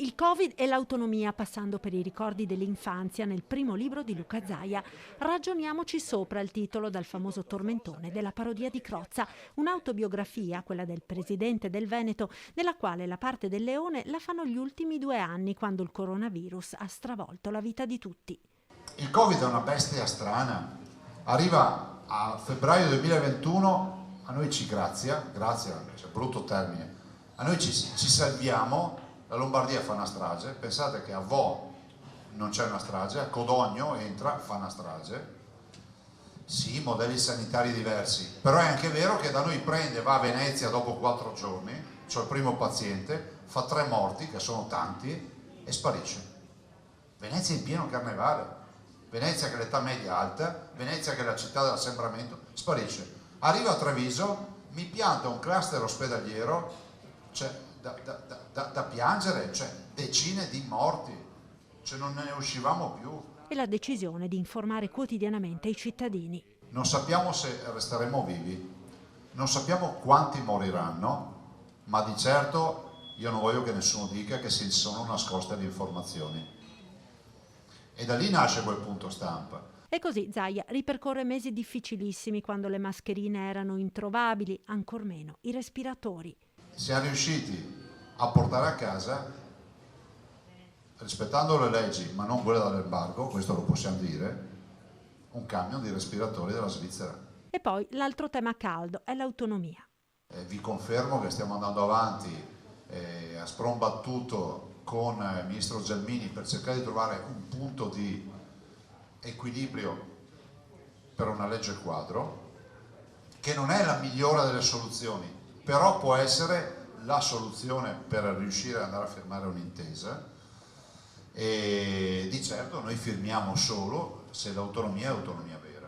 Il Covid e l'autonomia, passando per i ricordi dell'infanzia, nel primo libro di Luca Zaia. Ragioniamoci sopra, il titolo dal famoso tormentone della parodia di Crozza, un'autobiografia, quella del presidente del Veneto, nella quale la parte del leone la fanno gli ultimi 2 anni, quando il coronavirus ha stravolto la vita di tutti. Il Covid è una bestia strana, arriva a febbraio 2021, a noi grazia, c'è brutto termine, a noi ci salviamo. La Lombardia fa una strage, pensate che a Vo non c'è una strage, a Codogno entra, fa una strage. Sì, modelli sanitari diversi, però è anche vero che da noi prende, va a Venezia dopo 4 giorni, c'ho il primo paziente, fa 3 morti, che sono tanti, e sparisce. Venezia è in pieno carnevale, Venezia che è l'età media alta, Venezia che è la città dell'assembramento, sparisce. Arriva a Treviso, mi pianta un cluster ospedaliero, cioè da piangere, cioè decine di morti, cioè non ne uscivamo più. E la decisione di informare quotidianamente i cittadini. Non sappiamo se resteremo vivi, non sappiamo quanti moriranno, ma di certo io non voglio che nessuno dica che si sono nascoste le informazioni. E da lì nasce quel punto stampa. E così Zaia ripercorre mesi difficilissimi, quando le mascherine erano introvabili, ancor meno i respiratori. Siamo riusciti a portare a casa, rispettando le leggi ma non quelle dell'embargo, questo lo possiamo dire, un camion di respiratori della Svizzera. E poi l'altro tema caldo è l'autonomia. Vi confermo che stiamo andando avanti a sprombattuto con il ministro Gelmini per cercare di trovare un punto di equilibrio per una legge quadro, che non è la migliore delle soluzioni, però può essere la soluzione per riuscire ad andare a firmare un'intesa. E di certo noi firmiamo solo se l'autonomia è autonomia vera.